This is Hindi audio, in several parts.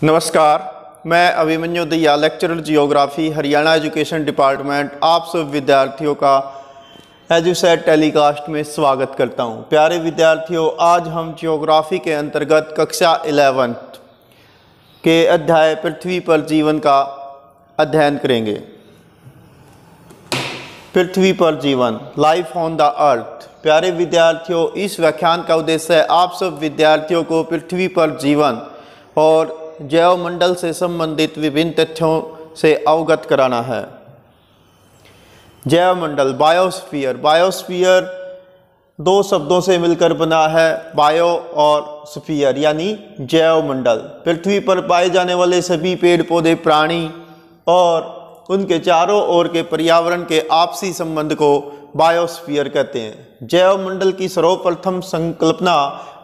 नमस्कार, मैं Abhimanyu Dahiya, lecturer geography, Haryana education department, आप सब विद्यार्थियों का एजुसेट टेलीकास्ट में स्वागत करता हूं। प्यारे विद्यार्थियों, आज हम जियोग्राफी के अंतर्गत कक्षा 11 के अध्याय पृथ्वी पर जीवन का अध्ययन करेंगे। पृथ्वी पर जीवन, लाइफ ऑन द अर्थ। प्यारे विद्यार्थियों, इस व्याख्यान का उद्देश्य है आप सब विद्यार्थियों को पृथ्वी पर जीवन और जैव मंडल से संबंधित विभिन्न तथ्यों से अवगत कराना है। जैव मंडल, बायोस्फीयर। बायोस्फीयर दो शब्दों से मिलकर बना है, बायो और स्फीयर, यानी जैव मंडल। पृथ्वी पर पाए जाने वाले सभी पेड़ पौधे, प्राणी और उनके चारों ओर के पर्यावरण के आपसी संबंध को बायोस्फीयर कहते हैं। जैव मंडल की सर्वप्रथम संकल्पना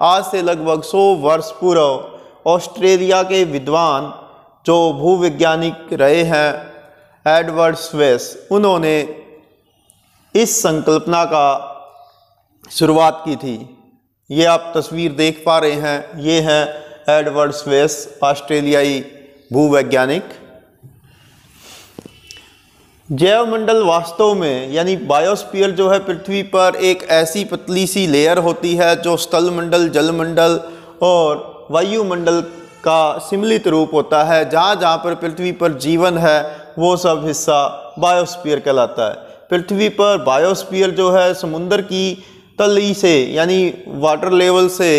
आज से लगभग 100 वर्ष पूर्व ऑस्ट्रेलिया के विद्वान जो भूवैज्ञानिक रहे हैं, एडवर्ड स्वेस, उन्होंने इस संकल्पना का शुरुआत की थी। ये आप तस्वीर देख पा रहे हैं, ये है एडवर्ड स्वेस, ऑस्ट्रेलियाई भूवैज्ञानिक। जैव मंडल वास्तव में यानी बायोस्फीयर जो है, पृथ्वी पर एक ऐसी पतली सी लेयर होती है जो स्थल मंडल, जल मंडल और वायुमंडल का सम्मिलित रूप होता है। जहाँ जहाँ पर पृथ्वी पर जीवन है वो सब हिस्सा बायोस्फीयर कहलाता है। पृथ्वी पर बायोस्फीयर जो है समुद्र की तली से यानी वाटर लेवल से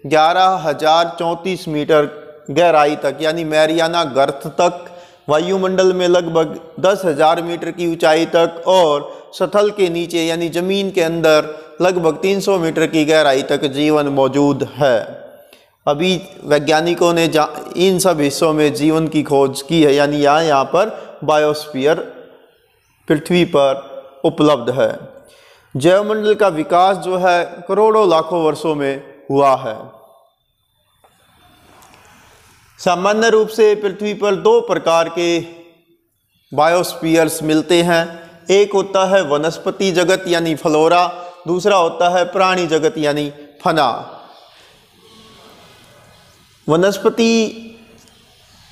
11,034 मीटर गहराई तक यानी मैरियाना गर्त तक, वायुमंडल में लगभग 10,000 मीटर की ऊंचाई तक और सतह के नीचे यानी जमीन के अंदर लगभग 300 मीटर की गहराई तक जीवन मौजूद है। अभी वैज्ञानिकों ने इन सब हिस्सों में जीवन की खोज की है, यानी यहाँ पर बायोस्फीयर पृथ्वी पर उपलब्ध है। जैवमंडल का विकास जो है करोड़ों लाखों वर्षों में हुआ है। सामान्य रूप से पृथ्वी पर दो प्रकार के बायोस्फीयर्स मिलते हैं। एक होता है वनस्पति जगत यानी फ्लोरा, दूसरा होता है प्राणी जगत यानी फना। वनस्पति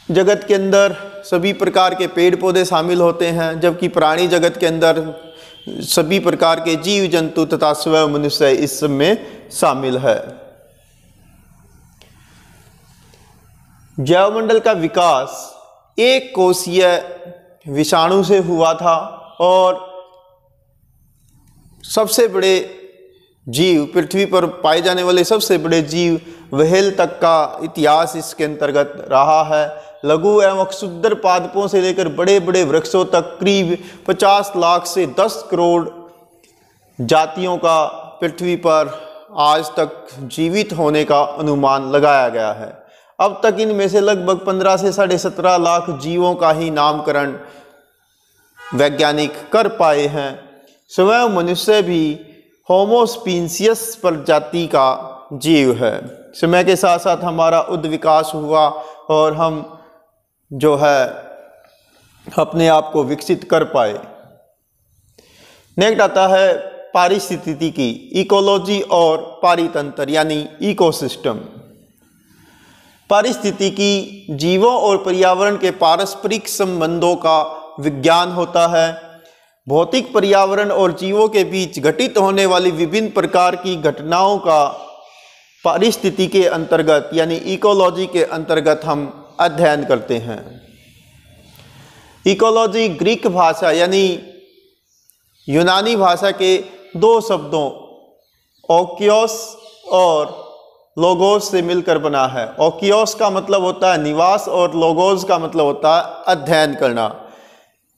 जगत के अंदर सभी प्रकार के पेड़ पौधे शामिल होते हैं, जबकि प्राणी जगत के अंदर सभी प्रकार के जीव जंतु तथा स्वयं मनुष्य इस सब में शामिल है। जैवमंडल का विकास एक कोशीय विषाणु से हुआ था और सबसे बड़े जीव, पृथ्वी पर पाए जाने वाले सबसे बड़े जीव व्हेल तक का इतिहास इसके अंतर्गत रहा है। लघु एवं क्षुद्र पादपों से लेकर बड़े बड़े वृक्षों तक करीब 50 लाख से 10 करोड़ जातियों का पृथ्वी पर आज तक जीवित होने का अनुमान लगाया गया है। अब तक इनमें से लगभग 15 से 17.5 लाख जीवों का ही नामकरण वैज्ञानिक कर पाए हैं। स्वयं मनुष्य भी होमोस्पीशियस प्रजाति का जीव है। समय के साथ साथ हमारा उद्विकास हुआ और हम जो है अपने आप को विकसित कर पाए। नेक्स्ट आता है पारिस्थितिकी, इकोलॉजी और पारितंत्र यानी इकोसिस्टम। पारिस्थितिकी जीवों और पर्यावरण के पारस्परिक संबंधों का विज्ञान होता है। भौतिक पर्यावरण और जीवों के बीच घटित होने वाली विभिन्न प्रकार की घटनाओं का पारिस्थितिकी के अंतर्गत यानी इकोलॉजी के अंतर्गत हम अध्ययन करते हैं। इकोलॉजी ग्रीक भाषा यानी यूनानी भाषा के दो शब्दों ओकियोस और लोगोस से मिलकर बना है। ओकियोस का मतलब होता है निवास और लोगोस का मतलब होता है अध्ययन करना।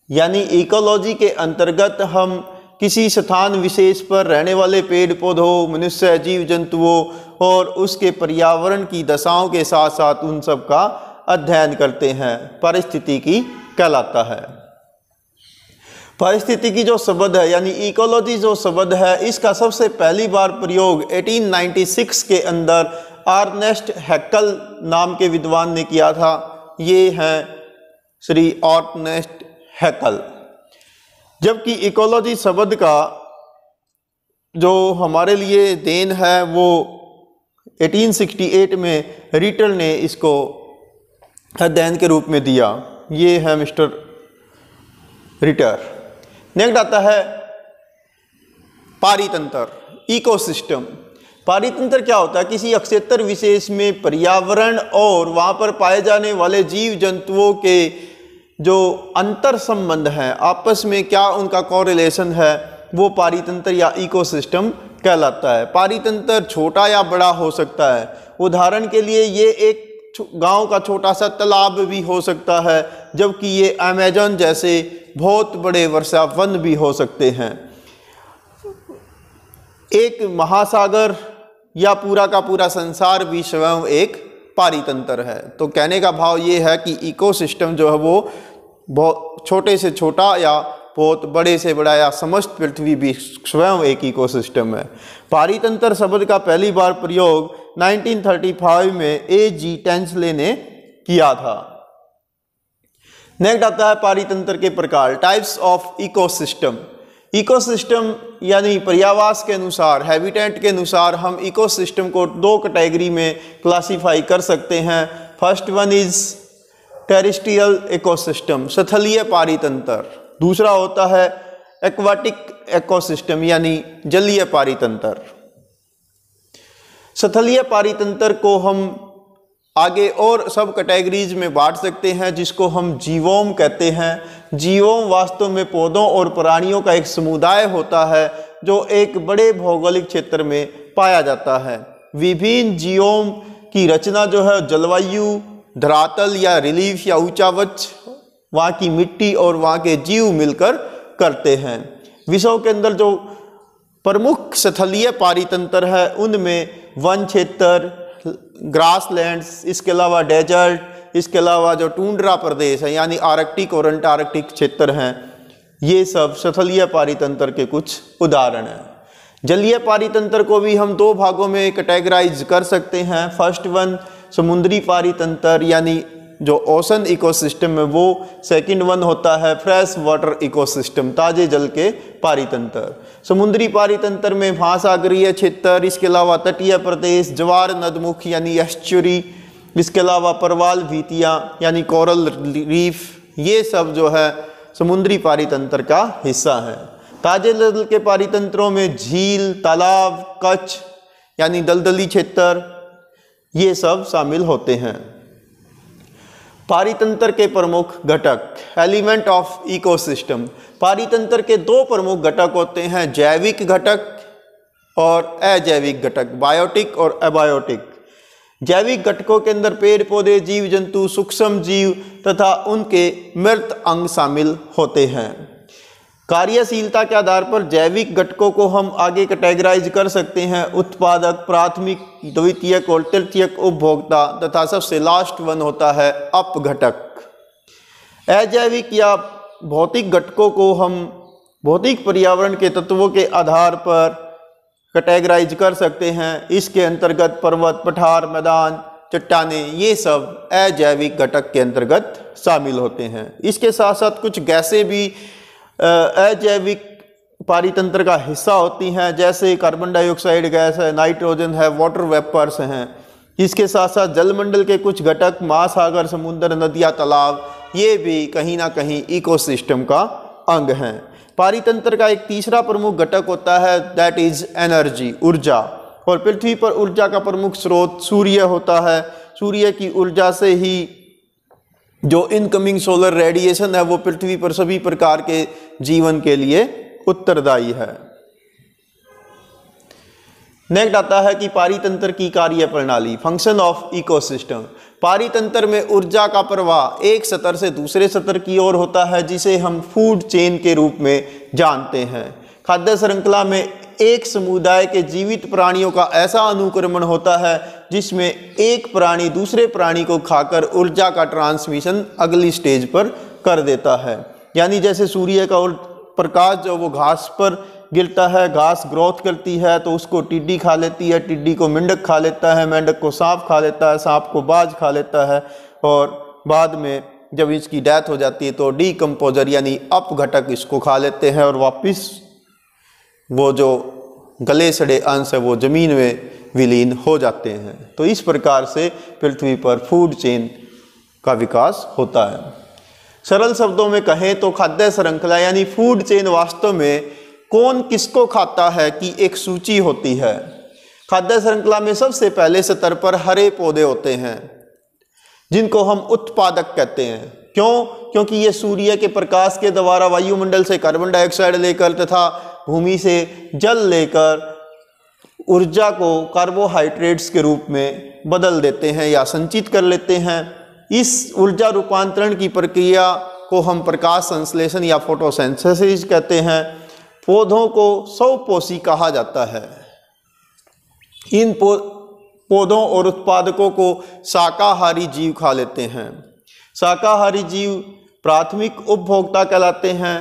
यानी इकोलॉजी के अंतर्गत हम किसी स्थान विशेष पर रहने वाले पेड़ पौधों, मनुष्य, जीव जंतुओं और उसके पर्यावरण की दशाओं के साथ साथ उन सब का अध्ययन करते हैं। पारिस्थितिकी कहलाता है। पारिस्थितिकी जो शब्द है यानी इकोलॉजी जो शब्द है, इसका सबसे पहली बार प्रयोग 1896 के अंदर अर्नेस्ट हैकल नाम के विद्वान ने किया था। ये हैं श्री अर्नेस्ट हैकल। जबकि इकोलॉजी शब्द का जो हमारे लिए देन है वो 1868 में रिटर ने इसको अध्ययन के रूप में दिया। ये है मिस्टर रिटर। नेक्स्ट आता है पारितंत्र, इकोसिस्टम। पारितंत्र क्या होता है? किसी क्षेत्र विशेष में पर्यावरण और वहाँ पर पाए जाने वाले जीव जंतुओं के जो अंतर संबंध हैं, आपस में क्या उनका कोरिलेशन है, वो पारितंत्र या इकोसिस्टम कहलाता है। पारितंत्र छोटा या बड़ा हो सकता है। उदाहरण के लिए ये एक गांव का छोटा सा तालाब भी हो सकता है, जबकि ये अमेज़न जैसे बहुत बड़े वर्षा वन भी हो सकते हैं। एक महासागर या पूरा का पूरा संसार भी स्वयं एक पारितंत्र है। तो कहने का भाव ये है कि इकोसिस्टम जो है वो बहुत छोटे से छोटा या बहुत बड़े से बड़ा या समस्त पृथ्वी भी स्वयं एक इकोसिस्टम है। पारितंत्र शब्द का पहली बार प्रयोग 1935 में A.G. टेंसले ने किया था। नेक्स्ट आता है पारितंत्र के प्रकार, टाइप्स ऑफ इकोसिस्टम। इकोसिस्टम यानी पर्यावास के अनुसार, हैबिटेट के अनुसार हम इकोसिस्टम को दो कैटेगरी में क्लासिफाई कर सकते हैं। First one is terrestrial ecosystem, स्थलीय पारितंत्र। दूसरा होता है एक्वाटिक इकोसिस्टम यानी जलीय पारितंत्र। स्थलीय पारितंत्र को हम आगे और सब कैटेगरीज में बांट सकते हैं, जिसको हम जीवोम कहते हैं। जीवोम वास्तव में पौधों और प्राणियों का एक समुदाय होता है जो एक बड़े भौगोलिक क्षेत्र में पाया जाता है। विभिन्न जीवोम की रचना जो है जलवायु, धरातल या रिलीफ या ऊंचावच, वहाँ की मिट्टी और वहाँ के जीव मिलकर करते हैं। विश्व के अंदर जो प्रमुख स्थलीय पारितंत्र है उनमें वन क्षेत्र, ग्रासलैंड्स, इसके अलावा डेजर्ट, इसके अलावा जो टुंड्रा प्रदेश है यानी आर्कटिक और अंटार्कटिक क्षेत्र हैं, ये सब स्थलीय पारितंत्र के कुछ उदाहरण हैं। जलीय पारितंत्र को भी हम दो भागों में कैटेगराइज कर सकते हैं। फर्स्ट वन समुद्री पारितंत्र यानी जो ओशन इकोसिस्टम है वो। सेकंड वन होता है फ्रेश वाटर इकोसिस्टम, ताजे जल के पारितंत्र। समुद्री पारितंत्र में महासागरीय क्षेत्र, इसके अलावा तटीय प्रदेश, ज्वार नदमुख यानी एस्चुरी, इसके अलावा परवाल भीतियाँ यानी कोरल रीफ, ये सब जो है समुद्री पारितंत्र का हिस्सा है। ताजे जल के पारितंत्रों में झील, तालाब, कच्छ यानी दलदली क्षेत्र, ये सब शामिल होते हैं। पारितंत्र के प्रमुख घटक, एलिमेंट ऑफ इकोसिस्टम। पारितंत्र के दो प्रमुख घटक होते हैं, जैविक घटक और अजैविक घटक, बायोटिक और अबायोटिक। जैविक घटकों के अंदर पेड़ पौधे, जीव जंतु, सूक्ष्म जीव तथा उनके मृत अंग शामिल होते हैं। कार्यशीलता के आधार पर जैविक घटकों को हम आगे कैटेगराइज कर सकते हैं, उत्पादक, प्राथमिक, द्वितीयक और तृतीयक उपभोक्ता, तथा सबसे लास्ट वन होता है अपघटक। अजैविक या भौतिक घटकों को हम भौतिक पर्यावरण के तत्वों के आधार पर कैटेगराइज कर सकते हैं। इसके अंतर्गत पर्वत, पठार, मैदान, चट्टानें, ये सब अजैविक घटक के अंतर्गत शामिल होते हैं। इसके साथ साथ कुछ गैसें भी अजैविक पारितंत्र का हिस्सा होती हैं, जैसे कार्बन डाइऑक्साइड गैस है, नाइट्रोजन है, वाटर वेपर्स हैं। इसके साथ साथ जलमंडल के कुछ घटक, महासागर, समुद्र, नदियाँ, तालाब, ये भी कहीं ना कहीं इकोसिस्टम का अंग हैं। पारितंत्र का एक तीसरा प्रमुख घटक होता है, दैट इज एनर्जी, ऊर्जा। और पृथ्वी पर ऊर्जा का प्रमुख स्रोत सूर्य होता है। सूर्य की ऊर्जा से ही जो इनकमिंग सोलर रेडिएशन है वो पृथ्वी पर सभी प्रकार के जीवन के लिए उत्तरदायी है। नेक्स्ट आता है कि पारितंत्र की कार्य प्रणाली, फंक्शन ऑफ इकोसिस्टम। पारितंत्र में ऊर्जा का प्रवाह एक सतर से दूसरे सतर की ओर होता है, जिसे हम फूड चेन के रूप में जानते हैं। खाद्य श्रृंखला में एक समुदाय के जीवित प्राणियों का ऐसा अनुक्रमण होता है जिसमें एक प्राणी दूसरे प्राणी को खाकर ऊर्जा का ट्रांसमिशन अगली स्टेज पर कर देता है। यानी जैसे सूर्य का प्रकाश जो वो घास पर गिरता है, घास ग्रोथ करती है तो उसको टिड्डी खा लेती है, टिड्डी को मेंढक खा लेता है, मेंढक को सांप खा लेता है, सांप को बाज खा लेता है, और बाद में जब इसकी डेथ हो जाती है तो डीकम्पोजर यानी अपघटक इसको खा लेते हैं और वापस वो जो गले सड़े अंश है वो जमीन में विलीन हो जाते हैं। तो इस प्रकार से पृथ्वी पर फूड चेन का विकास होता है। सरल शब्दों में कहें तो खाद्य श्रृंखला यानी फूड चेन वास्तव में कौन किसको खाता है की एक सूची होती है। खाद्य श्रृंखला में सबसे पहले स्तर पर हरे पौधे होते हैं जिनको हम उत्पादक कहते हैं। क्यों? क्योंकि ये सूर्य के प्रकाश के द्वारा वायुमंडल से कार्बन डाइऑक्साइड लेकर तथा भूमि से जल लेकर ऊर्जा को कार्बोहाइड्रेट्स के रूप में बदल देते हैं या संचित कर लेते हैं। इस ऊर्जा रूपांतरण की प्रक्रिया को हम प्रकाश संश्लेषण या फोटोसिंथेसिस कहते हैं। पौधों को स्वपोषी कहा जाता है। इन पौधों और उत्पादकों को शाकाहारी जीव खा लेते हैं। शाकाहारी जीव प्राथमिक उपभोक्ता कहलाते हैं,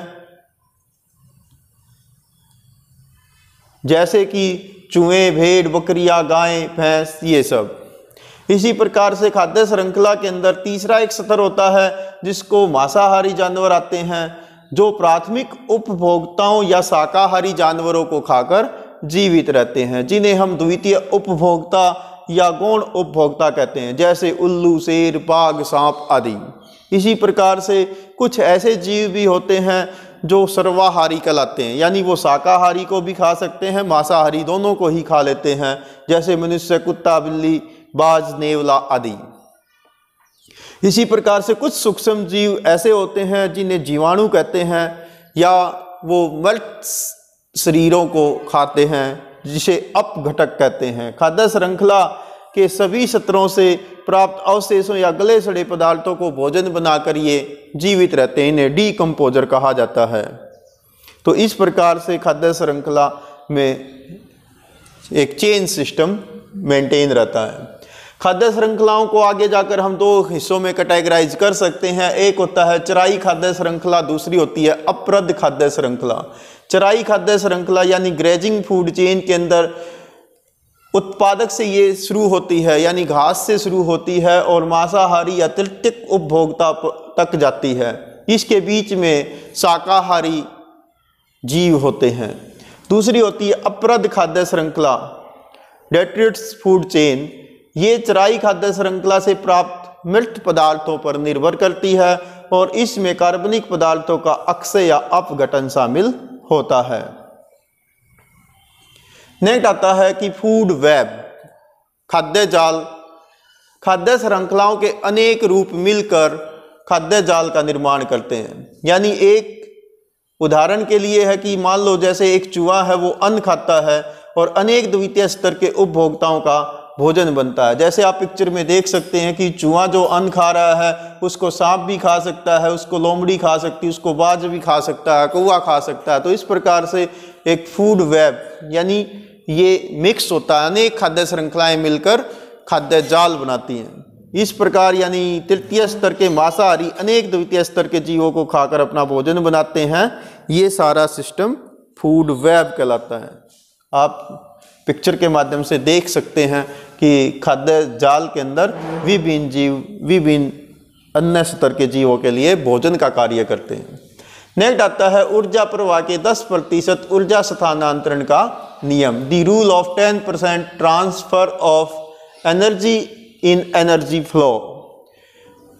जैसे कि चूहे, भेड़, बकरियां, गायें, भैंस, ये सब। इसी प्रकार से खाद्य श्रृंखला के अंदर तीसरा एक स्तर होता है जिसको मांसाहारी जानवर आते हैं, जो प्राथमिक उपभोक्ताओं या शाकाहारी जानवरों को खाकर जीवित रहते हैं, जिन्हें हम द्वितीय उपभोक्ता या गौण उपभोक्ता कहते हैं, जैसे उल्लू, शेर, बाघ, सांप आदि। इसी प्रकार से कुछ ऐसे जीव भी होते हैं जो सर्वाहारी कहलाते हैं, यानी वो शाकाहारी को भी खा सकते हैं, मांसाहारी दोनों को ही खा लेते हैं, जैसे मनुष्य, कुत्ता, बिल्ली, बाज, नेवला आदि। इसी प्रकार से कुछ सूक्ष्म जीव ऐसे होते हैं जिन्हें जीवाणु कहते हैं, या वो मृत शरीरों को खाते हैं, जिसे अपघटक कहते हैं। खाद्य श्रृंखला के सभी स्तरों से प्राप्त अवशेषों या गले सड़े पदार्थों को भोजन बनाकर ये जीवित रहते हैं, इन्हें डीकम्पोजर कहा जाता है। तो इस प्रकार से खाद्य श्रृंखला में एक चेन सिस्टम मेंटेन रहता है। खाद्य श्रृंखलाओं को आगे जाकर हम दो हिस्सों में कैटेगराइज कर सकते हैं। एक होता है चराई खाद्य श्रृंखला, दूसरी होती है अप्रद खाद्य श्रृंखला। चराई खाद्य श्रृंखला यानी ग्रेजिंग फूड चेन के अंदर उत्पादक से ये शुरू होती है, यानी घास से शुरू होती है और मांसाहारी या तृतीयक उपभोक्ता तक जाती है। इसके बीच में शाकाहारी जीव होते हैं। दूसरी होती है अप्रद खाद्य श्रृंखला, डेट्रिट्स फूड चेन। ये चराई खाद्य श्रृंखला से प्राप्त मृत पदार्थों पर निर्भर करती है और इसमें कार्बनिक पदार्थों का अक्षय या अपघटन शामिल होता है। नेक्स्ट आता है कि फूड वेब, खाद्य जाल। खाद्य श्रृंखलाओं के अनेक रूप मिलकर खाद्य जाल का निर्माण करते हैं। यानी एक उदाहरण के लिए है कि मान लो जैसे एक चूहा है, वो अन्न खाता है और अनेक द्वितीय स्तर के उपभोक्ताओं का भोजन बनता है। जैसे आप पिक्चर में देख सकते हैं कि चूहा जो अन्न खा रहा है उसको सांप भी खा सकता है, उसको लोमड़ी खा सकती है, उसको बाज भी खा सकता है, कौवा खा सकता है। तो इस प्रकार से एक फूड वेब यानी ये मिक्स होता है, अनेक खाद्य श्रृंखलाएं मिलकर खाद्य जाल बनाती हैं। इस प्रकार यानी तृतीय स्तर के मांसाहारी अनेक द्वितीय स्तर के जीवों को खाकर अपना भोजन बनाते हैं। ये सारा सिस्टम फूड वेब कहलाता है। आप पिक्चर के माध्यम से देख सकते हैं कि खाद्य जाल के अंदर विभिन्न जीव विभिन्न अन्य स्तर के जीवों के लिए भोजन का कार्य करते हैं। नेक्स्ट आता है ऊर्जा प्रवाह के 10% ऊर्जा स्थानांतरण का नियम, the rule of 10% transfer of energy in energy flow.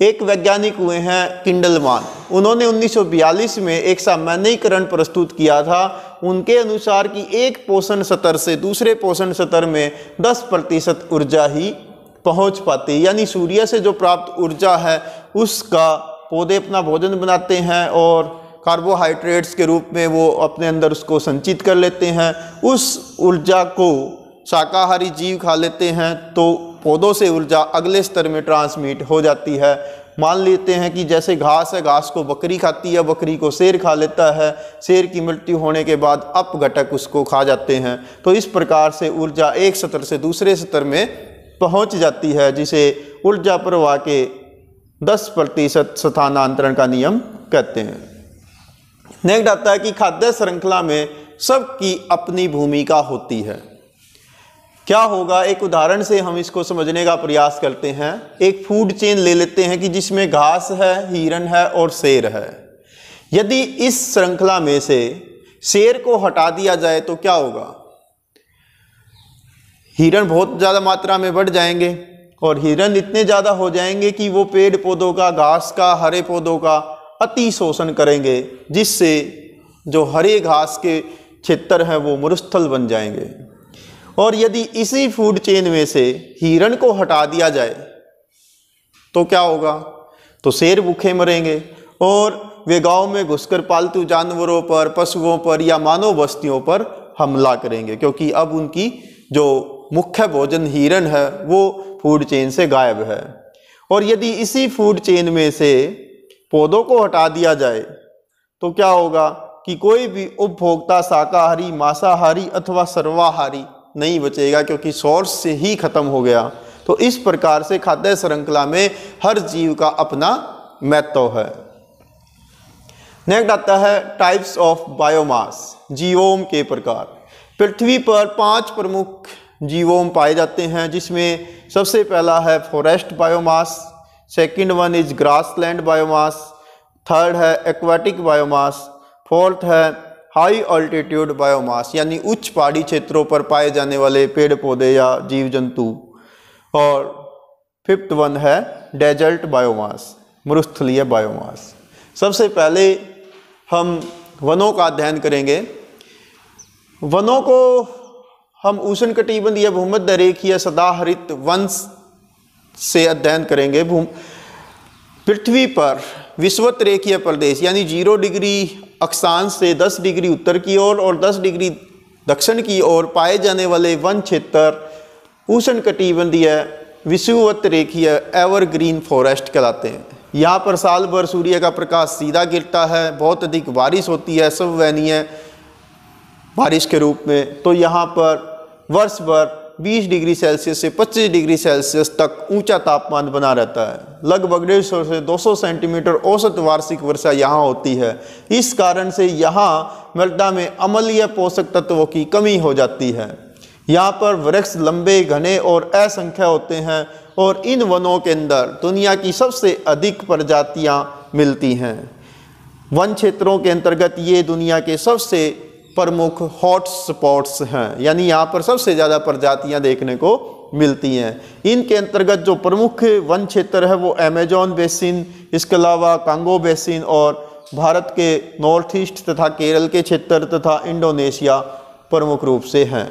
एक वैज्ञानिक हुए हैं किंडलमान, उन्होंने 1942 में एक सामान्यीकरण प्रस्तुत किया था। उनके अनुसार कि एक पोषण स्तर से दूसरे पोषण स्तर में 10% ऊर्जा ही पहुंच पाती, यानी सूर्य से जो प्राप्त ऊर्जा है उसका पौधे अपना भोजन बनाते हैं और कार्बोहाइड्रेट्स के रूप में वो अपने अंदर उसको संचित कर लेते हैं। उस ऊर्जा को शाकाहारी जीव खा लेते हैं तो पौधों से ऊर्जा अगले स्तर में ट्रांसमिट हो जाती है। मान लेते हैं कि जैसे घास है, घास को बकरी खाती है, बकरी को शेर खा लेता है, शेर की मृत्यु होने के बाद अपघटक उसको खा जाते हैं। तो इस प्रकार से ऊर्जा एक स्तर से दूसरे स्तर में पहुंच जाती है, जिसे ऊर्जा प्रवाह के 10% स्थानांतरण का नियम कहते हैं। नेक्स्ट आता है कि खाद्य श्रृंखला में सबकी अपनी भूमिका होती है। क्या होगा, एक उदाहरण से हम इसको समझने का प्रयास करते हैं। एक फूड चेन ले लेते हैं कि जिसमें घास है, हिरण है और शेर है। यदि इस श्रृंखला में से शेर को हटा दिया जाए तो क्या होगा? हिरण बहुत ज़्यादा मात्रा में बढ़ जाएंगे और हिरण इतने ज़्यादा हो जाएंगे कि वो पेड़ पौधों का, घास का, हरे पौधों का अति शोषण करेंगे, जिससे जो हरे घास के क्षेत्र हैं वो मरुस्थल बन जाएंगे। और यदि इसी फूड चेन में से हिरण को हटा दिया जाए तो क्या होगा? तो शेर भूखे मरेंगे और वे गांव में घुसकर पालतू जानवरों पर, पशुओं पर या मानव बस्तियों पर हमला करेंगे, क्योंकि अब उनकी जो मुख्य भोजन हिरण है वो फूड चेन से गायब है। और यदि इसी फूड चेन में से पौधों को हटा दिया जाए तो क्या होगा कि कोई भी उपभोक्ता शाकाहारी, मांसाहारी अथवा सर्वाहारी नहीं बचेगा, क्योंकि सोर्स से ही खत्म हो गया। तो इस प्रकार से खाद्य श्रृंखला में हर जीव का अपना महत्व है। नेक्स्ट आता है टाइप्स ऑफ बायोमास, जीवोम के प्रकार। पृथ्वी पर 5 प्रमुख जीवोम पाए जाते हैं, जिसमें सबसे पहला है forest biomass, second one is grassland biomass, third है एक्वाटिक बायोमास, फोर्थ है हाई ऑल्टीट्यूड बायोमास यानी उच्च पहाड़ी क्षेत्रों पर पाए जाने वाले पेड़ पौधे या जीव जंतु, और फिफ्थ वन है डेजर्ट बायोमास, मरुस्थलीय बायोमास। सबसे पहले हम वनों का अध्ययन करेंगे। वनों को हम उष्णकटिबंधीय भूमध्य रेखीय सदाहरित वन से अध्ययन करेंगे। पृथ्वी पर विषुवत रेखीय प्रदेश यानी 0 डिग्री अक्षांश से 10 डिग्री उत्तर की ओर और 10 डिग्री दक्षिण की ओर पाए जाने वाले वन क्षेत्र उष्णकटिबंधीय विषुवत रेखीय एवरग्रीन फॉरेस्ट कहलाते हैं। यहाँ पर साल भर सूर्य का प्रकाश सीधा गिरता है, बहुत अधिक बारिश होती है, सवैनीय बारिश के रूप में। तो यहाँ पर वर्ष भर 20 डिग्री सेल्सियस से 25 डिग्री सेल्सियस तक ऊंचा तापमान बना रहता है। लगभग 150 से 200 सेंटीमीटर औसत वार्षिक वर्षा यहाँ होती है। इस कारण से यहाँ मृदा में अम्लीय पोषक तत्वों की कमी हो जाती है। यहाँ पर वृक्ष लंबे, घने और असंख्य होते हैं और इन वनों के अंदर दुनिया की सबसे अधिक प्रजातियाँ मिलती हैं। वन क्षेत्रों के अंतर्गत ये दुनिया के सबसे प्रमुख हॉट स्पॉट्स हैं, यानी यहाँ पर सबसे ज़्यादा प्रजातियाँ देखने को मिलती हैं। इनके अंतर्गत जो प्रमुख वन क्षेत्र है वो अमेजॉन बेसिन, इसके अलावा कांगो बेसिन और भारत के नॉर्थ ईस्ट तथा केरल के क्षेत्र तथा इंडोनेशिया प्रमुख रूप से हैं।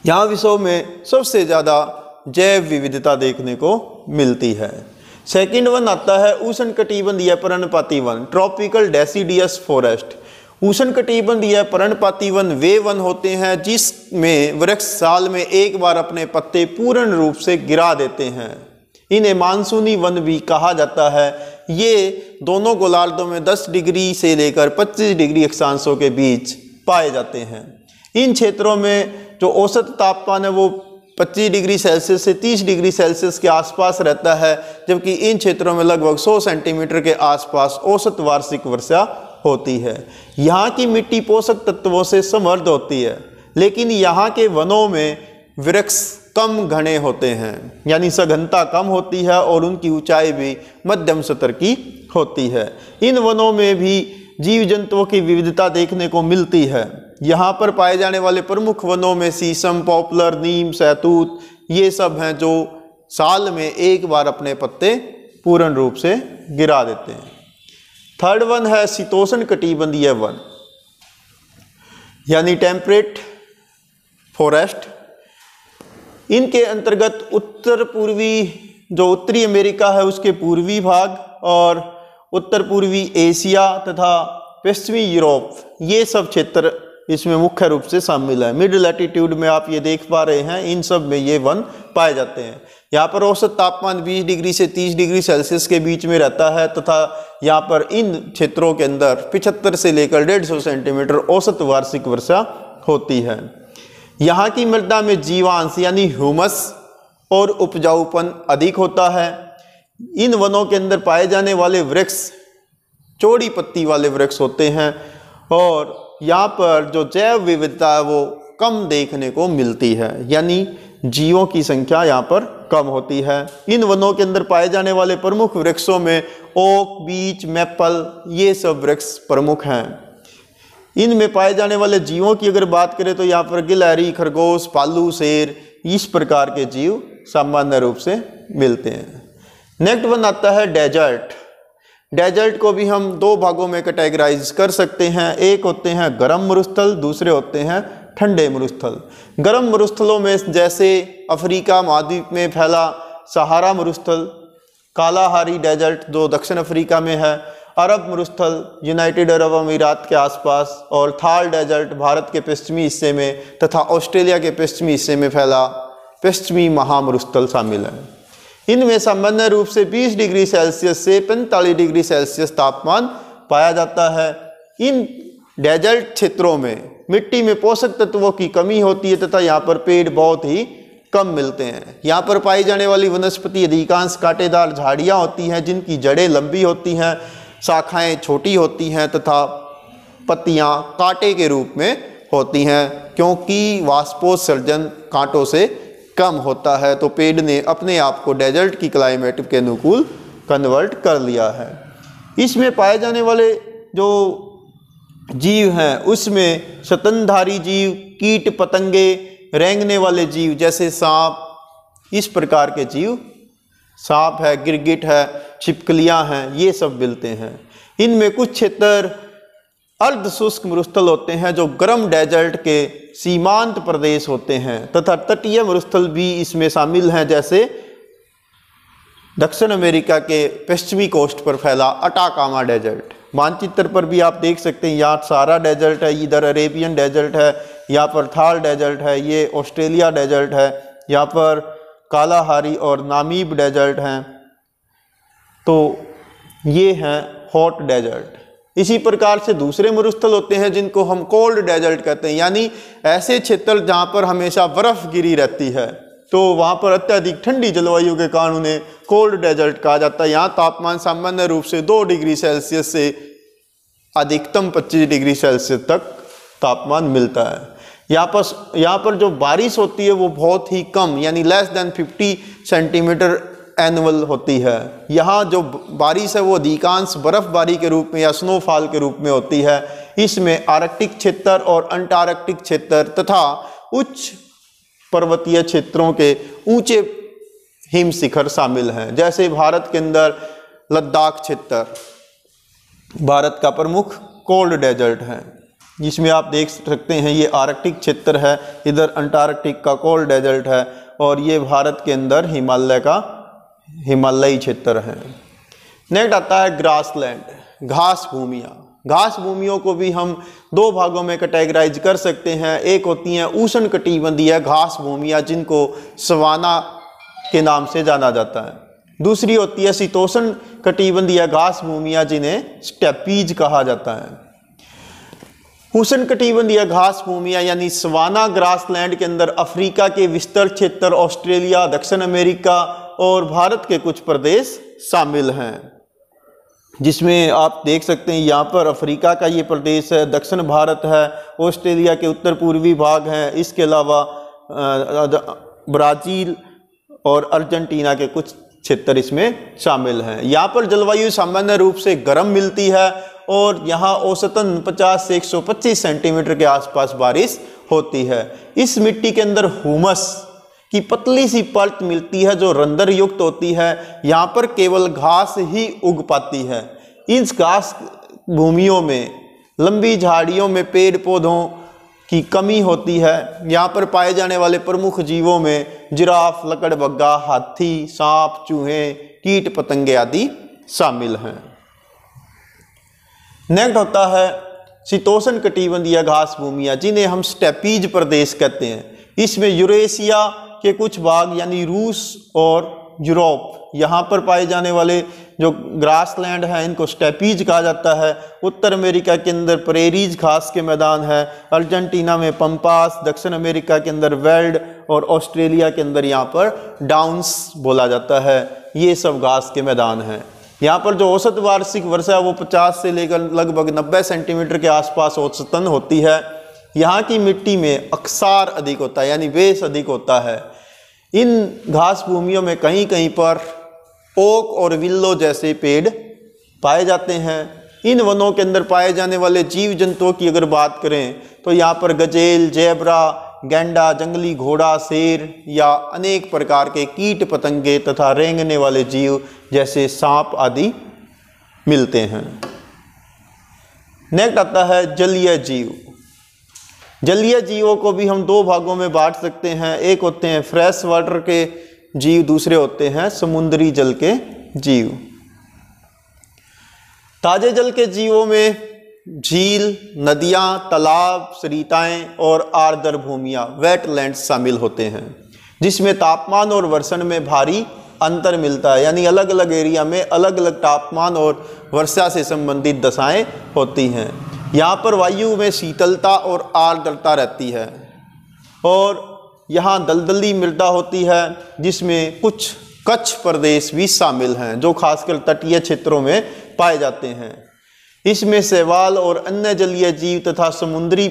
यहाँ विश्व में सबसे ज़्यादा जैव विविधता देखने को मिलती है। सेकंड वन आता है उष्णकटिबंधीय पर्णपाती वन, ट्रॉपिकल डेसिडियस फॉरेस्ट। उष्णकटिबंधीय पर्णपाती वन वे वन होते हैं जिसमें वृक्ष साल में एक बार अपने पत्ते पूर्ण रूप से गिरा देते हैं। इन्हें मानसूनी वन भी कहा जाता है। ये दोनों गोलार्धों में 10 डिग्री से लेकर 25 डिग्री अक्षांशों के बीच पाए जाते हैं। इन क्षेत्रों में जो औसत तापमान है वो 25 डिग्री सेल्सियस से 30 डिग्री सेल्सियस के आसपास रहता है, जबकि इन क्षेत्रों में लगभग 100 सेंटीमीटर के आसपास औसत वार्षिक वर्षा होती है। यहाँ की मिट्टी पोषक तत्वों से समृद्ध होती है, लेकिन यहाँ के वनों में वृक्ष कम घने होते हैं, यानी सघनता कम होती है और उनकी ऊंचाई भी मध्यम स्तर की होती है। इन वनों में भी जीव जंतुओं की विविधता देखने को मिलती है। यहाँ पर पाए जाने वाले प्रमुख वनों में शीशम, पॉपुलर, नीम, सहतूत ये सब हैं जो साल में एक बार अपने पत्ते पूर्ण रूप से गिरा देते हैं। थर्ड वन है शीतोष्ण कटिबंधीय वन यानी टेम्परेट फॉरेस्ट। इनके अंतर्गत उत्तर पूर्वी जो उत्तरी अमेरिका है उसके पूर्वी भाग और उत्तर पूर्वी एशिया तथा पश्चिमी यूरोप ये सब क्षेत्र इसमें मुख्य रूप से शामिल है। मिड लैटिट्यूड में आप ये देख पा रहे हैं, इन सब में ये वन पाए जाते हैं। यहाँ पर औसत तापमान 20 डिग्री से 30 डिग्री सेल्सियस के बीच में रहता है तथा यहाँ पर इन क्षेत्रों के अंदर 75 से लेकर 150 सेंटीमीटर औसत वार्षिक वर्षा होती है। यहाँ की मृदा में जीवांश यानी ह्यूमस और उपजाऊपन अधिक होता है। इन वनों के अंदर पाए जाने वाले वृक्ष चौड़ी पत्ती वाले वृक्ष होते हैं और यहाँ पर जो जैव विविधता है वो कम देखने को मिलती है, यानी जीवों की संख्या यहाँ पर कम होती है। इन वनों के अंदर पाए जाने वाले प्रमुख वृक्षों में ओक, बीच, मैपल ये सब वृक्ष प्रमुख हैं। इनमें पाए जाने वाले जीवों की अगर बात करें तो यहाँ पर गिलहरी, खरगोश, भालू, शेर इस प्रकार के जीव सामान्य रूप से मिलते हैं। नेक्स्ट वन आता है डेजर्ट। डेजर्ट को भी हम दो भागों में कैटेगराइज कर सकते हैं। एक होते हैं गर्म मरुस्थल, दूसरे होते हैं ठंडे मरुस्थल। गर्म मरुस्थलों में जैसे अफ्रीका महाद्वीप में फैला सहारा मरुस्थल, कालाहारी डेजर्ट जो दक्षिण अफ्रीका में है, अरब मरुस्थल यूनाइटेड अरब अमीरात के आसपास, और थार डेजर्ट भारत के पश्चिमी हिस्से में तथा ऑस्ट्रेलिया के पश्चिमी हिस्से में फैला पश्चिमी महामरुस्थल शामिल है। इनमें सामान्य रूप से 20 डिग्री सेल्सियस से 45 डिग्री सेल्सियस तापमान पाया जाता है। इन डेजर्ट क्षेत्रों में मिट्टी में पोषक तत्वों की कमी होती है तथा यहाँ पर पेड़ बहुत ही कम मिलते हैं। यहाँ पर पाई जाने वाली वनस्पति अधिकांश कांटेदार झाड़ियाँ होती हैं जिनकी जड़ें लंबी होती हैं, शाखाएं छोटी होती हैं तथा पत्तियाँ कांटे के रूप में होती हैं। क्योंकि वाष्पोत्सर्जन कांटों से कम होता है तो पेड़ ने अपने आप को डेजर्ट की क्लाइमेट के अनुकूल कन्वर्ट कर लिया है। इसमें पाए जाने वाले जो जीव हैं उसमें स्तनधारी जीव, कीट पतंगे, रेंगने वाले जीव जैसे सांप, इस प्रकार के जीव, सांप है, गिरगिट है, छिपकलियां हैं, ये सब मिलते हैं। इनमें कुछ क्षेत्र अर्ध शुष्क मरुस्थल होते हैं जो गर्म डेजर्ट के सीमांत प्रदेश होते हैं तथा तटीय मरुस्थल भी इसमें शामिल हैं, जैसे दक्षिण अमेरिका के पश्चिमी कोस्ट पर फैला अटाकामा डेजर्ट। मानचित्र पर भी आप देख सकते हैं, यहाँ सहारा डेजर्ट है, इधर अरेबियन डेजर्ट है, यहाँ पर थार डेजर्ट है, ये ऑस्ट्रेलिया डेजर्ट है, यहाँ पर कालाहारी और नामीब डेजर्ट हैं, तो ये हैं हॉट डेजर्ट। इसी प्रकार से दूसरे मरुस्थल होते हैं जिनको हम कोल्ड डेजर्ट कहते हैं, यानी ऐसे क्षेत्र जहाँ पर हमेशा बर्फ गिरी रहती है, तो वहाँ पर अत्यधिक ठंडी जलवायु के कारण उन्हें कोल्ड डेजर्ट कहा जाता है। यहाँ तापमान सामान्य रूप से 2 डिग्री सेल्सियस से अधिकतम 25 डिग्री सेल्सियस तक तापमान मिलता है। यहाँ पर जो बारिश होती है वो बहुत ही कम, यानी लेस देन 50 सेंटीमीटर एनुअल होती है। यहाँ जो बारिश है वो अधिकांश बर्फबारी के रूप में या स्नोफॉल के रूप में होती है। इसमें आर्कटिक क्षेत्र और अंटार्कटिक क्षेत्र तथा उच्च पर्वतीय क्षेत्रों के ऊंचे हिम शिखर शामिल हैं। जैसे भारत के अंदर लद्दाख क्षेत्र भारत का प्रमुख कोल्ड डेजर्ट है, जिसमें आप देख सकते हैं ये आर्कटिक क्षेत्र है, इधर अंटार्कटिक का कोल्ड डेजर्ट है, और ये भारत के अंदर हिमालय का हिमालयी क्षेत्र है। नेक्स्ट आता है ग्रासलैंड, घास भूमियाँ। घास भूमियों को भी हम दो भागों में कैटेगराइज कर सकते हैं। एक होती हैं उष्णकटिबंधीय घास भूमियाँ जिनको सवाना के नाम से जाना जाता है, दूसरी होती है शीतोष्ण कटिबंधीय घास भूमियाँ जिन्हें स्टेपीज कहा जाता है। उष्णकटिबंधीय घास भूमियाँ यानी सवाना ग्रासलैंड के अंदर अफ्रीका के विस्तार क्षेत्र, ऑस्ट्रेलिया, दक्षिण अमेरिका और भारत के कुछ प्रदेश शामिल हैं, जिसमें आप देख सकते हैं यहाँ पर अफ्रीका का ये प्रदेश है, दक्षिण भारत है, ऑस्ट्रेलिया के उत्तर पूर्वी भाग हैं, इसके अलावा ब्राज़ील और अर्जेंटीना के कुछ क्षेत्र इसमें शामिल हैं। यहाँ पर जलवायु सामान्य रूप से गर्म मिलती है और यहाँ औसतन 50 से 125 सेंटीमीटर के आसपास बारिश होती है। इस मिट्टी के अंदर ह्यूमस की पतली सी परत मिलती है जो रंध्र युक्त होती है। यहाँ पर केवल घास ही उग पाती है। इस घास भूमियों में लंबी झाड़ियों में पेड़ पौधों की कमी होती है। यहाँ पर पाए जाने वाले प्रमुख जीवों में जिराफ, लकड़बग्गा, हाथी, सांप, चूहे, कीट पतंगे आदि शामिल हैं। नेक्स्ट होता है शीतोष्ण कटिबंधीय घास भूमियाँ जिन्हें हम स्टेपीज प्रदेश कहते हैं। इसमें यूरेशिया के कुछ भाग यानी रूस और यूरोप, यहाँ पर पाए जाने वाले जो ग्रासलैंड है इनको स्टेपीज कहा जाता है। उत्तर अमेरिका के अंदर प्रेरीज घास के मैदान है, अर्जेंटीना में पंपास, दक्षिण अमेरिका के अंदर वेल्ड और ऑस्ट्रेलिया के अंदर यहाँ पर डाउन्स बोला जाता है। ये सब घास के मैदान हैं। यहाँ पर जो औसत वार्षिक वर्षा है वो 50 से लेकर लगभग 90 सेंटीमीटर के आसपास औसतन होती है। यहाँ की मिट्टी में अक्सार अधिक होता है यानी बेस अधिक होता है। इन घास भूमियों में कहीं कहीं पर ओक और विल्लो जैसे पेड़ पाए जाते हैं। इन वनों के अंदर पाए जाने वाले जीव जंतुओं की अगर बात करें तो यहाँ पर गजेल, जेब्रा, गैंडा, जंगली घोड़ा, शेर या अनेक प्रकार के कीट पतंगे तथा रेंगने वाले जीव जैसे सांप आदि मिलते हैं। नेक्स्ट आता है जलीय जीव। जलीय जीवों को भी हम दो भागों में बांट सकते हैं। एक होते हैं फ्रेश वाटर के जीव, दूसरे होते हैं समुद्री जल के जीव। ताजे जल के जीवों में झील, नदियां, तालाब, सरिताएं और आर्द्र भूमियां, वेटलैंड्स शामिल होते हैं, जिसमें तापमान और वर्षण में भारी अंतर मिलता है। यानी अलग अलग एरिया में अलग अलग तापमान और वर्षा से संबंधित दशाएं होती हैं। यहाँ पर वायु में शीतलता और आर्द्रता रहती है और यहाँ दलदली मृदा होती है, जिसमें कुछ कच्छ प्रदेश भी शामिल हैं जो खासकर तटीय क्षेत्रों में पाए जाते हैं। इसमें शैवाल और अन्य जलीय जीव तथा समुद्री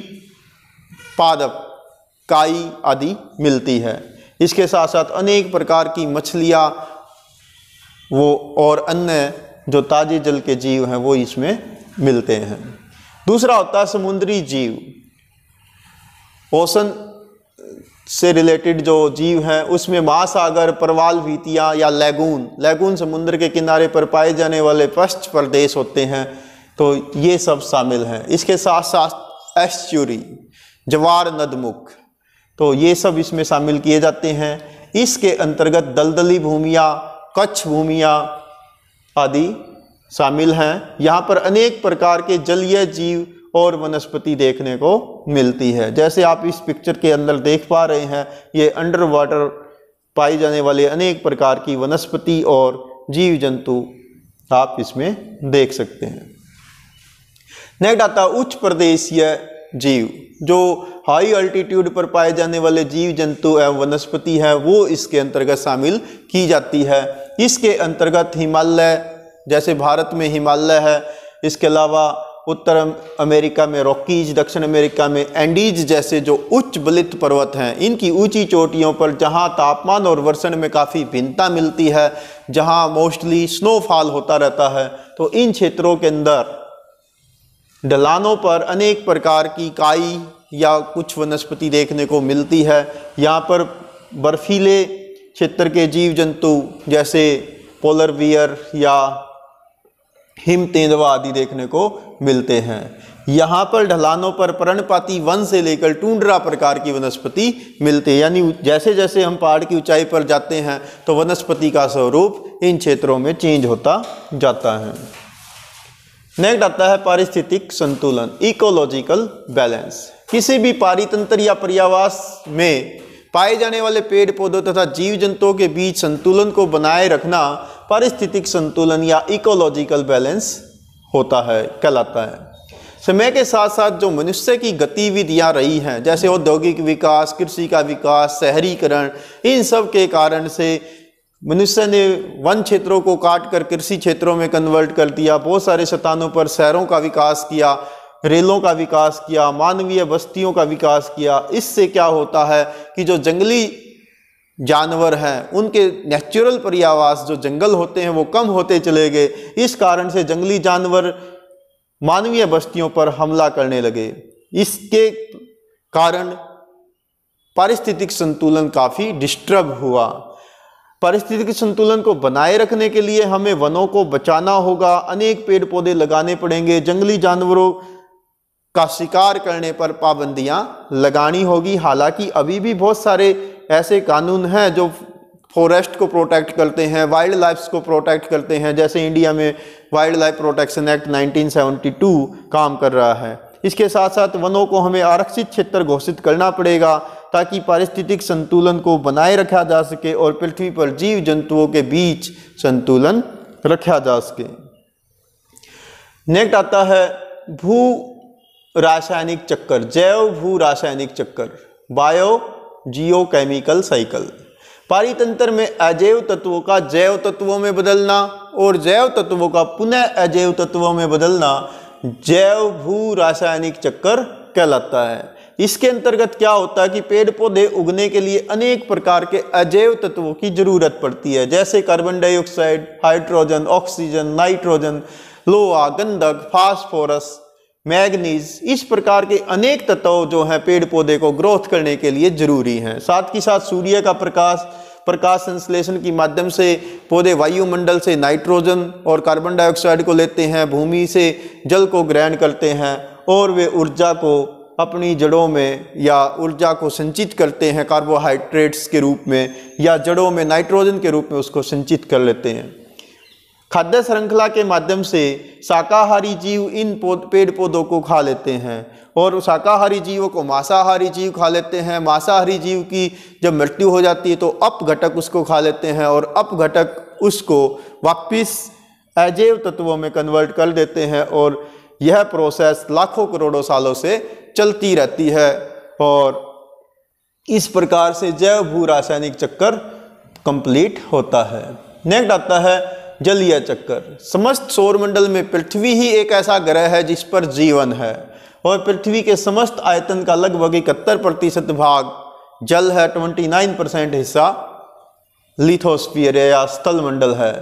पादप, काई आदि मिलती है। इसके साथ साथ अनेक प्रकार की मछलियाँ वो और अन्य जो ताजे जल के जीव हैं वो इसमें मिलते हैं। दूसरा होता है समुद्री जीव। ओशन से रिलेटेड जो जीव हैं उसमें महासागर, प्रवाल भित्तियाँ या लैगून समुद्र के किनारे पर पाए जाने वाले पश्च प्रदेश होते हैं, तो ये सब शामिल हैं। इसके साथ साथ एस्चुरी, ज्वार नदमुख, तो ये सब इसमें शामिल किए जाते हैं। इसके अंतर्गत दलदली भूमियाँ, कच्छ भूमियाँ आदि शामिल हैं। यहाँ पर अनेक प्रकार के जलीय जीव और वनस्पति देखने को मिलती है। जैसे आप इस पिक्चर के अंदर देख पा रहे हैं, ये अंडर वाटर पाई जाने वाले अनेक प्रकार की वनस्पति और जीव जंतु आप इसमें देख सकते हैं। नेक्स्ट आता है उच्च प्रदेशीय जीव। जो हाई अल्टीट्यूड पर पाए जाने वाले जीव जंतु एवं वनस्पति है वो इसके अंतर्गत शामिल की जाती है। इसके अंतर्गत हिमालय, जैसे भारत में हिमालय है, इसके अलावा उत्तर अमेरिका में रॉकीज, दक्षिण अमेरिका में एंडीज जैसे जो उच्च बलित पर्वत हैं, इनकी ऊंची चोटियों पर जहां तापमान और वर्षण में काफ़ी भिन्नता मिलती है, जहां मोस्टली स्नोफॉल होता रहता है, तो इन क्षेत्रों के अंदर ढलानों पर अनेक प्रकार की काई या कुछ वनस्पति देखने को मिलती है। यहाँ पर बर्फीले क्षेत्र के जीव जंतु जैसे पोलर बियर या हिम तेंदुआ आदि देखने को मिलते हैं। यहाँ पर ढलानों पर पर्णपाती वन से लेकर टुंड्रा प्रकार की वनस्पति मिलती है। यानी जैसे जैसे हम पहाड़ की ऊंचाई पर जाते हैं तो वनस्पति का स्वरूप इन क्षेत्रों में चेंज होता जाता है। नेक्स्ट आता है पारिस्थितिक संतुलन, इकोलॉजिकल बैलेंस। किसी भी पारितंत्र या पर्यावास में पाए जाने वाले पेड़ पौधों तथा जीव जंतुओं के बीच संतुलन को बनाए रखना पारिस्थितिक संतुलन या इकोलॉजिकल बैलेंस होता है, कहलाता है। समय के साथ साथ जो मनुष्य की गतिविधियां रही हैं, जैसे औद्योगिक विकास, कृषि का विकास, शहरीकरण, इन सब के कारण से मनुष्य ने वन क्षेत्रों को काट कर कृषि क्षेत्रों में कन्वर्ट कर दिया। बहुत सारे स्थानों पर शहरों का विकास किया, रेलों का विकास किया, मानवीय बस्तियों का विकास किया। इससे क्या होता है कि जो जंगली जानवर हैं उनके नेचुरल पर्यावास जो जंगल होते हैं वो कम होते चले गए। इस कारण से जंगली जानवर मानवीय बस्तियों पर हमला करने लगे। इसके कारण पारिस्थितिक संतुलन काफ़ी डिस्टर्ब हुआ। पारिस्थितिक संतुलन को बनाए रखने के लिए हमें वनों को बचाना होगा, अनेक पेड़ पौधे लगाने पड़ेंगे, जंगली जानवरों का शिकार करने पर पाबंदियां लगानी होगी। हालांकि अभी भी बहुत सारे ऐसे कानून हैं जो फॉरेस्ट को प्रोटेक्ट करते हैं, वाइल्ड लाइफ को प्रोटेक्ट करते हैं। जैसे इंडिया में वाइल्ड लाइफ प्रोटेक्शन एक्ट 1972 काम कर रहा है। इसके साथ साथ वनों को हमें आरक्षित क्षेत्र घोषित करना पड़ेगा ताकि पारिस्थितिक संतुलन को बनाए रखा जा सके और पृथ्वी पर जीव जंतुओं के बीच संतुलन रखा जा सके। नेक्स्ट आता है भू रासायनिक चक्कर, जैव भू रासायनिक चक्कर, बायो जियो केमिकल साइकिल। पारितंत्र में अजैव तत्वों का जैव तत्वों में बदलना और जैव तत्वों का पुनः अजैव तत्वों में बदलना जैव भू रासायनिक चक्कर कहलाता है। इसके अंतर्गत क्या होता है कि पेड़ पौधे उगने के लिए अनेक प्रकार के अजैव तत्वों की जरूरत पड़ती है, जैसे carbon dioxide, hydrogen, oxygen, nitrogen, लोहा, गंधक, फास्फोरस, मैग्नीज, इस प्रकार के अनेक तत्व जो हैं पेड़ पौधे को ग्रोथ करने के लिए जरूरी हैं। साथ ही साथ सूर्य का प्रकाश संश्लेषण के माध्यम से पौधे वायुमंडल से नाइट्रोजन और कार्बन डाइऑक्साइड को लेते हैं, भूमि से जल को ग्रहण करते हैं और वे ऊर्जा को अपनी जड़ों में या ऊर्जा को संचित करते हैं कार्बोहाइड्रेट्स के रूप में, या जड़ों में नाइट्रोजन के रूप में उसको संचित कर लेते हैं। खाद्य श्रृंखला के माध्यम से शाकाहारी जीव इन पेड़ पौधों को खा लेते हैं और शाकाहारी जीवों को मांसाहारी जीव खा लेते हैं। मांसाहारी जीव की जब मृत्यु हो जाती है तो अपघटक उसको खा लेते हैं और अपघटक उसको वापस अजैव तत्वों में कन्वर्ट कर देते हैं और यह प्रोसेस लाखों करोड़ों सालों से चलती रहती है और इस प्रकार से जैव भू रासायनिक चक्कर कंप्लीट होता है। नेक्स्ट आता है जलीय चक्कर। समस्त सौरमंडल में पृथ्वी ही एक ऐसा ग्रह है जिस पर जीवन है और पृथ्वी के समस्त आयतन का लगभग 71% भाग जल है, 29% हिस्सा लिथोस्फीयर या स्थल मंडल है।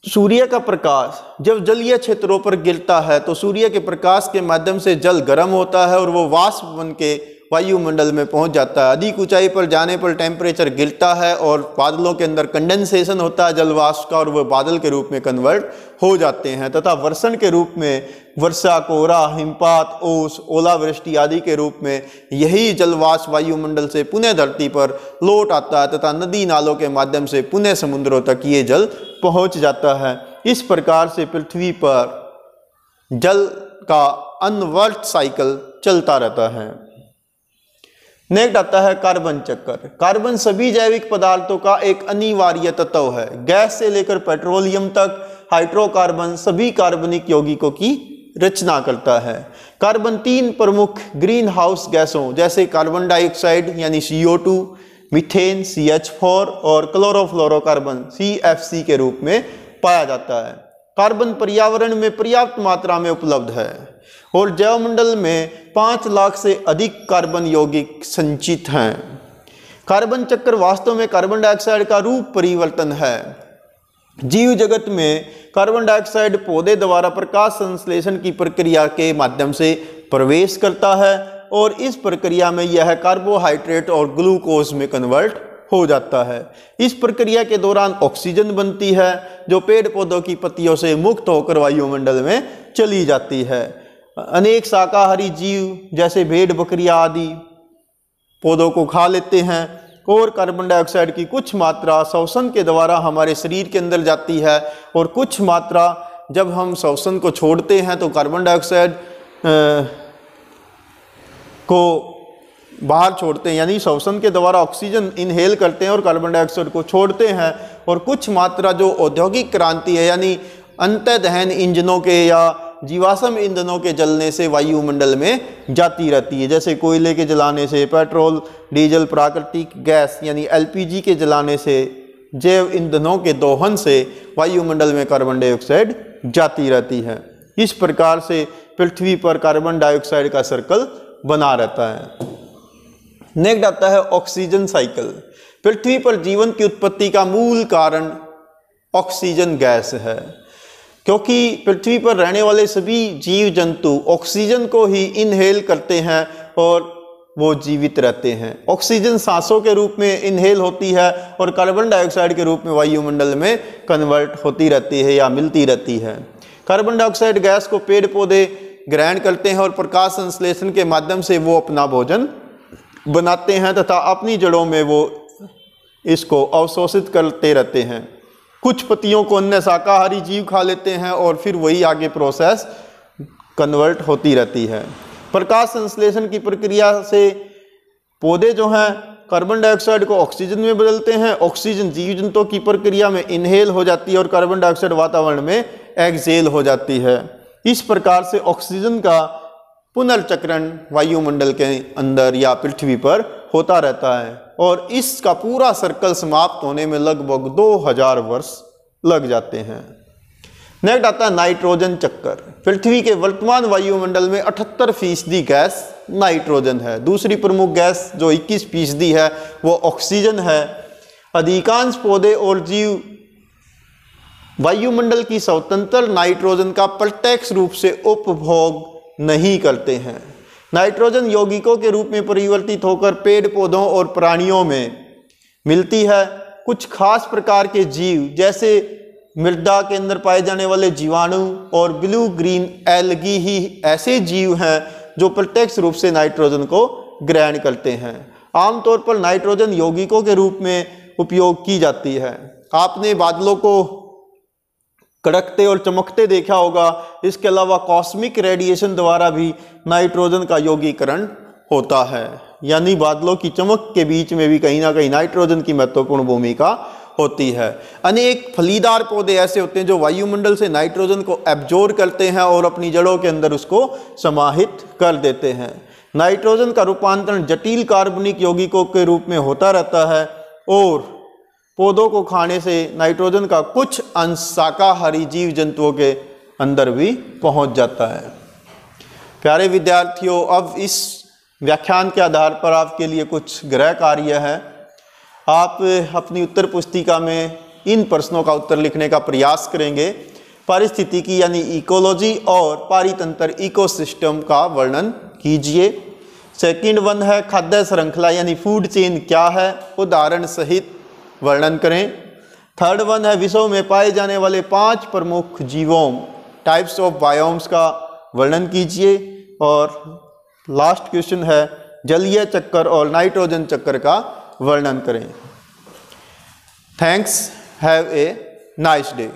सूर्य का प्रकाश जब जलीय क्षेत्रों पर गिरता है तो सूर्य के प्रकाश के माध्यम से जल गर्म होता है और वो वाष्प बन के वायुमंडल में पहुंच जाता है। अधिक ऊंचाई पर जाने पर टेम्परेचर गिरता है और बादलों के अंदर कंडेंसेशन होता है जल वाष्प का और वह बादल के रूप में कन्वर्ट हो जाते हैं तथा वर्षण के रूप में वर्षा, कोहरा, हिमपात, ओस, ओलावृष्टि आदि के रूप में यही जल वाष्प वायुमंडल से पुनः धरती पर लौट आता है तथा नदी नालों के माध्यम से पुनः समुद्रों तक ये जल पहुंच जाता है। इस प्रकार से पृथ्वी पर जल का अनवर्त साइकिल चलता रहता है। नेक्स्ट आता है कार्बन चक्कर। कार्बन सभी जैविक पदार्थों का एक अनिवार्य तत्व है। गैस से लेकर पेट्रोलियम तक हाइड्रोकार्बन सभी कार्बनिक यौगिकों की रचना करता है। कार्बन 3 प्रमुख ग्रीन हाउस गैसों जैसे कार्बन डाइऑक्साइड यानी CO2, मीथेन CH4 और क्लोरोफ्लोरोकार्बन CFC के रूप में पाया जाता है। कार्बन पर्यावरण में पर्याप्त मात्रा में उपलब्ध है और जैवमंडल में 5 लाख से अधिक कार्बन यौगिक संचित हैं। कार्बन चक्र वास्तव में कार्बन डाइऑक्साइड का रूप परिवर्तन है। जीव जगत में कार्बन डाइऑक्साइड पौधे द्वारा प्रकाश संश्लेषण की प्रक्रिया के माध्यम से प्रवेश करता है और इस प्रक्रिया में यह कार्बोहाइड्रेट और ग्लूकोज में कन्वर्ट हो जाता है। इस प्रक्रिया के दौरान ऑक्सीजन बनती है जो पेड़ पौधों की पत्तियों से मुक्त होकर वायुमंडल में चली जाती है। अनेक शाकाहारी जीव जैसे भेड़, बकरियां आदि पौधों को खा लेते हैं और कार्बन डाइऑक्साइड की कुछ मात्रा श्वसन के द्वारा हमारे शरीर के अंदर जाती है और कुछ मात्रा जब हम श्वसन को छोड़ते हैं तो कार्बन डाइऑक्साइड को बाहर छोड़ते हैं, यानी श्वसन के द्वारा ऑक्सीजन इनहेल करते हैं और कार्बन डाइऑक्साइड को छोड़ते हैं और कुछ मात्रा जो औद्योगिक क्रांति है यानी अंतर्दहन इंजनों के या जीवाश्म ईंधनों के जलने से वायुमंडल में जाती रहती है। जैसे कोयले के जलाने से, पेट्रोल, डीजल, प्राकृतिक गैस यानी LPG के जलाने से, जैव ईंधनों के दोहन से वायुमंडल में कार्बन डाइऑक्साइड जाती रहती है। इस प्रकार से पृथ्वी पर कार्बन डाइऑक्साइड का सर्कल बना रहता है। नेक्स्ट आता है ऑक्सीजन साइकिल। पृथ्वी पर जीवन की उत्पत्ति का मूल कारण ऑक्सीजन गैस है, क्योंकि पृथ्वी पर रहने वाले सभी जीव जंतु ऑक्सीजन को ही इनहेल करते हैं और वो जीवित रहते हैं। ऑक्सीजन सांसों के रूप में इनहेल होती है और कार्बन डाइऑक्साइड के रूप में वायुमंडल में कन्वर्ट होती रहती है या मिलती रहती है। कार्बन डाइऑक्साइड गैस को पेड़ पौधे ग्रहण करते हैं और प्रकाश संश्लेषण के माध्यम से वो अपना भोजन बनाते हैं तथा अपनी जड़ों में वो इसको अवशोषित करते रहते हैं। कुछ पत्तियों को अन्य शाकाहारी जीव खा लेते हैं और फिर वही आगे प्रोसेस कन्वर्ट होती रहती है। प्रकाश संश्लेषण की प्रक्रिया से पौधे जो हैं कार्बन डाइऑक्साइड को ऑक्सीजन में बदलते हैं। ऑक्सीजन जीव जंतुओं की प्रक्रिया में इनहेल हो जाती है और कार्बन डाइऑक्साइड वातावरण में एक्सहेल हो जाती है। इस प्रकार से ऑक्सीजन का पुनर्चक्रण वायुमंडल के अंदर या पृथ्वी पर होता रहता है और इसका पूरा सर्कल समाप्त होने में लगभग 2000 वर्ष लग जाते हैं। नेक्स्ट आता है नाइट्रोजन चक्कर। पृथ्वी के वर्तमान वायुमंडल में 78% गैस नाइट्रोजन है। दूसरी प्रमुख गैस जो 21% है वो ऑक्सीजन है। अधिकांश पौधे और जीव वायुमंडल की स्वतंत्र नाइट्रोजन का प्रत्यक्ष रूप से उपभोग नहीं करते हैं। नाइट्रोजन यौगिकों के रूप में परिवर्तित होकर पेड़ पौधों और प्राणियों में मिलती है। कुछ खास प्रकार के जीव जैसे मृदा के अंदर पाए जाने वाले जीवाणु और ब्लू ग्रीन एल्गी ही ऐसे जीव हैं जो प्रत्यक्ष रूप से नाइट्रोजन को ग्रहण करते हैं। आमतौर पर नाइट्रोजन यौगिकों के रूप में उपयोग की जाती है। आपने बादलों को कड़कते और चमकते देखा होगा। इसके अलावा कॉस्मिक रेडिएशन द्वारा भी नाइट्रोजन का यौगीकरण होता है, यानी बादलों की चमक के बीच में भी कहीं ना कहीं नाइट्रोजन की महत्वपूर्ण भूमिका होती है। अनेक फलीदार पौधे ऐसे होते हैं जो वायुमंडल से नाइट्रोजन को एब्जॉर्ब करते हैं और अपनी जड़ों के अंदर उसको समाहित कर देते हैं। नाइट्रोजन का रूपांतरण जटिल कार्बनिक यौगिकों के रूप में होता रहता है और पौधों को खाने से नाइट्रोजन का कुछ अंश शाकाहारी जीव जंतुओं के अंदर भी पहुंच जाता है। प्यारे विद्यार्थियों, अब इस व्याख्यान के आधार पर आपके लिए कुछ गृह कार्य है। आप अपनी उत्तर पुस्तिका में इन प्रश्नों का उत्तर लिखने का प्रयास करेंगे। पारिस्थितिकी यानी इकोलॉजी और पारितंत्र इकोसिस्टम का वर्णन कीजिए। सेकंड वन है खाद्य श्रृंखला यानी फूड चेन क्या है, उदाहरण सहित वर्णन करें। थर्ड वन है विश्व में पाए जाने वाले 5 प्रमुख जीवों टाइप्स ऑफ बायोम्स का वर्णन कीजिए। और लास्ट क्वेश्चन है जलीय चक्कर और नाइट्रोजन चक्कर का वर्णन करें। Thanks, have a nice day.